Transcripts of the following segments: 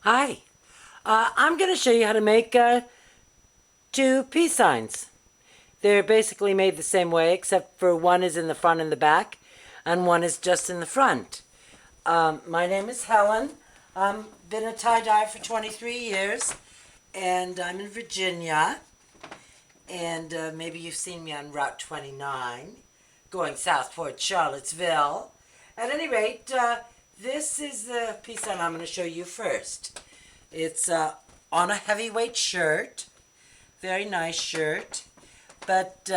Hi, I'm going to show you how to make two peace signs. They're basically made the same way, except for one is in the front and the back, and one is just in the front. My name is Helen. I've been a tie-dye for 23 years, and I'm in Virginia. And maybe you've seen me on Route 29, going south toward Charlottesville. At any rate, this is the peace sign I'm going to show you first. It's on a heavyweight shirt, very nice shirt, but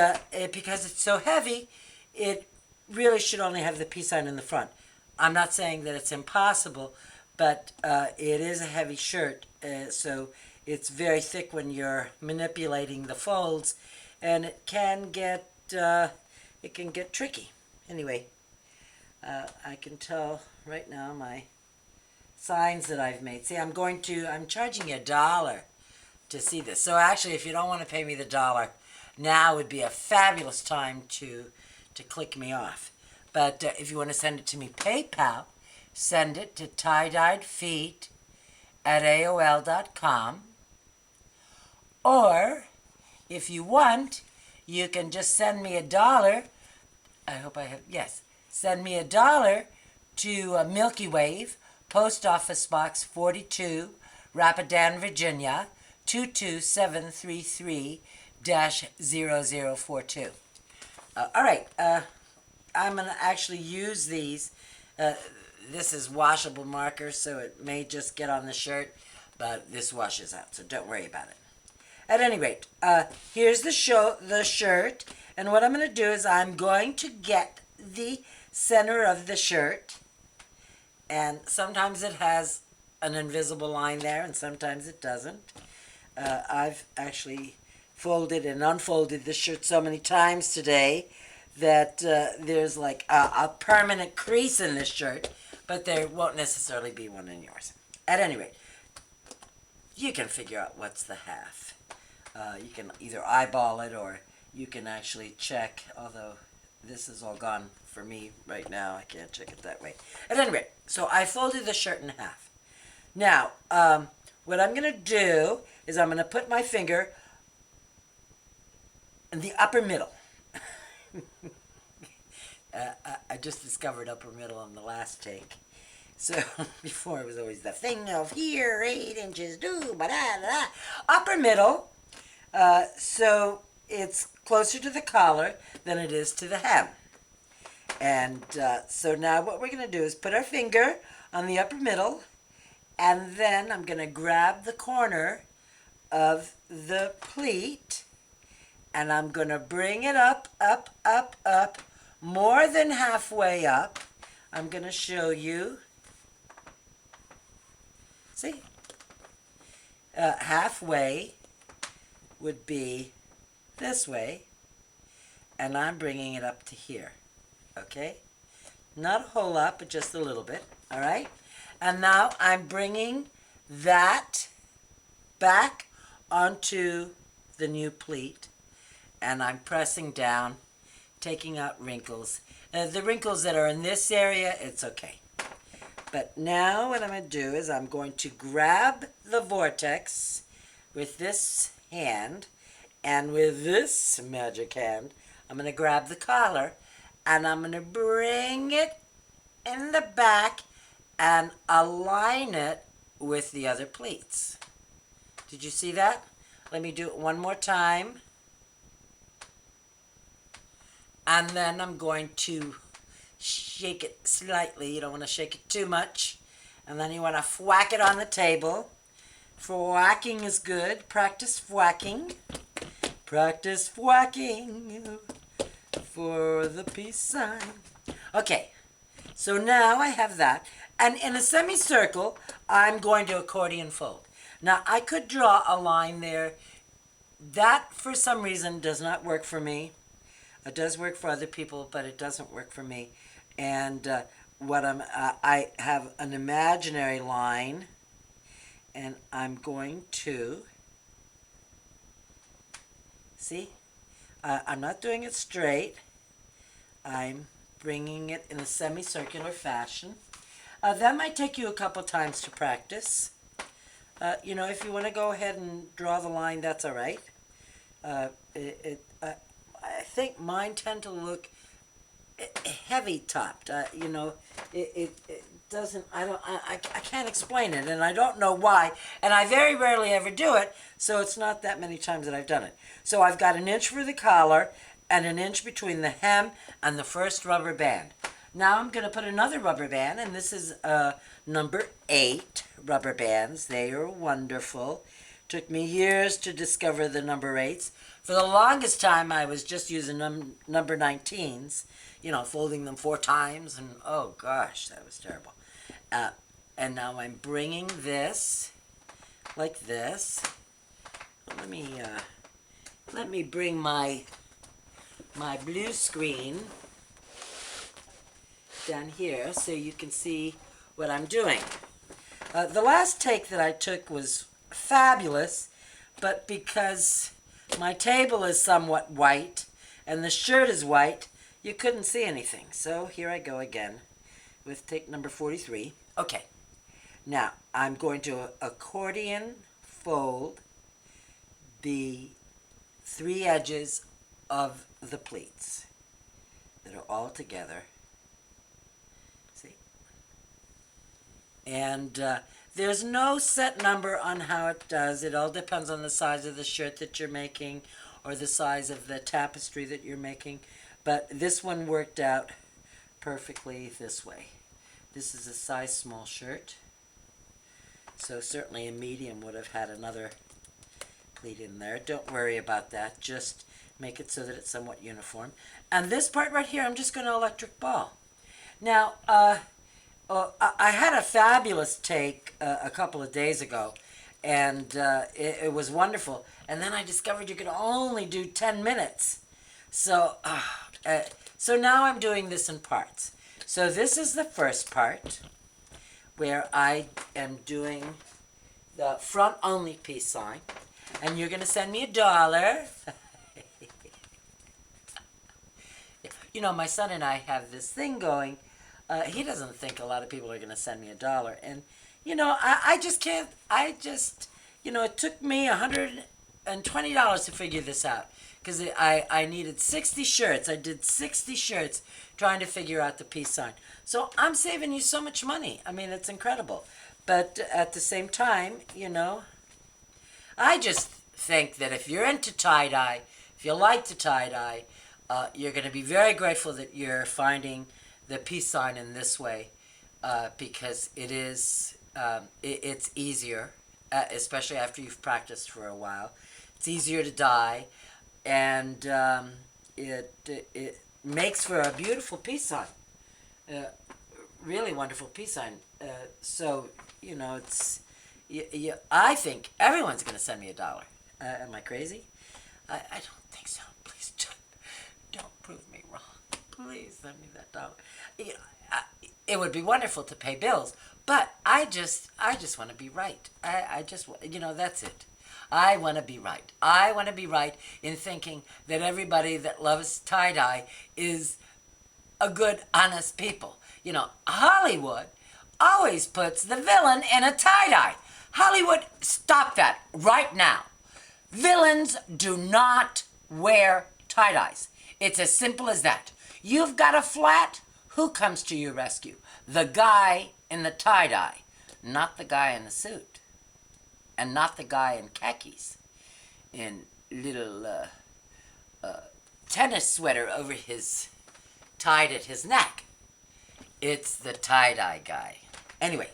because it's so heavy, it really should only have the peace sign in the front. I'm not saying that it's impossible, but it is a heavy shirt, so it's very thick when you're manipulating the folds, and it can get tricky. Anyway, I can tell right now my signs that I've made. See, I'm charging you $1 to see this. So actually, if you don't want to pay me the $1, now would be a fabulous time to click me off. But if you want to send it to me PayPal, send it to tiedyedfeet@aol.com. Or if you want, you can just send me $1. I hope I have, yes. Send me $1 to Milky Wave, Post Office Box 42, Rapidan, Virginia, 22733-0042. All right, I'm going to actually use these. This is washable marker, so it may just get on the shirt, but this washes out, so don't worry about it. At any rate, here's the shirt, and what I'm going to do is I'm going to get the center of the shirt, and sometimes it has an invisible line there, and sometimes it doesn't. I've actually folded and unfolded this shirt so many times today that there's like a permanent crease in this shirt, but there won't necessarily be one in yours. At any rate, you can figure out what's the half. You can either eyeball it or you can actually check, although this is all gone for me right now. I can't check it that way. At any rate, so I folded the shirt in half. Now, what I'm going to do is I'm going to put my finger in the upper middle. I just discovered upper middle on the last take. So before it was always the thing of here, 8 inches, do, ba-da-da-da. Upper middle, so it's closer to the collar than it is to the hem. And so now what we're going to do is put our finger on the upper middle, and then I'm going to grab the corner of the pleat, and I'm going to bring it up, up, up, up, more than halfway up. I'm going to show you. See? Halfway would be this way, and I'm bringing it up to here. Okay? Not a whole lot, but just a little bit. All right? And now I'm bringing that back onto the new pleat, and I'm pressing down, taking out wrinkles. The wrinkles that are in this area, it's okay. But now what I'm going to do is I'm going to grab the vortex with this hand, and with this magic hand, I'm going to grab the collar, and I'm going to bring it in the back and align it with the other pleats. Did you see that? Let me do it one more time. And then I'm going to shake it slightly. You don't want to shake it too much. And then you want to whack it on the table. Whacking is good. Practice whacking. Practice whacking for the peace sign. Okay, so now I have that. And in a semicircle, I'm going to accordion fold. Now, I could draw a line there. That, for some reason, does not work for me. It does work for other people, but it doesn't work for me. And I have an imaginary line, and I'm going to, see, I'm not doing it straight. I'm bringing it in a semicircular fashion. That might take you a couple times to practice. You know, if you want to go ahead and draw the line, that's all right. I think mine tend to look heavy topped. You know, it doesn't. I can't explain it, and I don't know why. And I very rarely ever do it, so it's not that many times that I've done it. So I've got an inch for the collar and an inch between the hem and the first rubber band. Now I'm going to put another rubber band, and this is number 8 rubber bands. They are wonderful. Took me years to discover the number 8s. For the longest time, I was just using number 19s, you know, folding them 4 times, and oh gosh, that was terrible. And now I'm bringing this like this. Let me bring my blue screen down here so you can see what I'm doing. The last take that I took was fabulous, but because my table is somewhat white and the shirt is white, you couldn't see anything. So here I go again with take number 43. Okay, now I'm going to accordion fold the 3 edges of the pleats that are all together. See? And there's no set number on how it does. It all depends on the size of the shirt that you're making or the size of the tapestry that you're making. But this one worked out perfectly this way. This is a size small shirt. So certainly a medium would have had another pleat in there. Don't worry about that. Just make it so that it's somewhat uniform. And this part right here, I'm just going to electric ball. Now, I had a fabulous take a couple of days ago, and it was wonderful. And then I discovered you could only do 10 minutes. So now I'm doing this in parts. So this is the first part, where I am doing the front only peace sign. And you're going to send me $1. You know, my son and I have this thing going. He doesn't think a lot of people are going to send me $1. And, you know, I just can't. You know, it took me $120 to figure this out. Because I needed 60 shirts. I did 60 shirts trying to figure out the peace sign. So I'm saving you so much money. I mean, it's incredible. But at the same time, you know, I just think that if you're into tie-dye, if you like to tie-dye, you're going to be very grateful that you're finding the peace sign in this way, because it's easier, especially after you've practiced for a while. It's easier to dye, and it makes for a beautiful peace sign, really wonderful peace sign. So, you know, it's... I think everyone's going to send me $1. Am I crazy? I don't think so. Please don't prove me wrong. Please send me that $1. You know, it would be wonderful to pay bills, but I just want to be right. I just, you know, that's it. I want to be right. I want to be right in thinking that everybody that loves tie-dye is a good, honest people. You know, Hollywood always puts the villain in a tie-dye. Hollywood, stop that right now. Villains do not wear tie-dyes. It's as simple as that. You've got a flat, who comes to your rescue? The guy in the tie-dye, not the guy in the suit. And not the guy in khakis, in little tennis sweater over his, tied at his neck. It's the tie-dye guy. Anyway,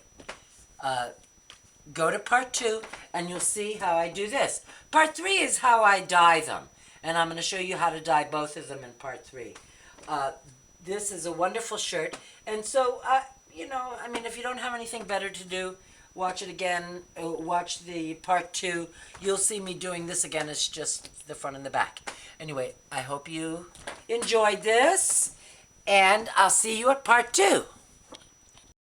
go to part 2 and you'll see how I do this. Part 3 is how I dye them. And I'm going to show you how to dye both of them in part 3. This is a wonderful shirt. And so, you know, I mean, if you don't have anything better to do, watch it again. Watch the part 2. You'll see me doing this again. It's just the front and the back. Anyway, I hope you enjoyed this. And I'll see you at part 2.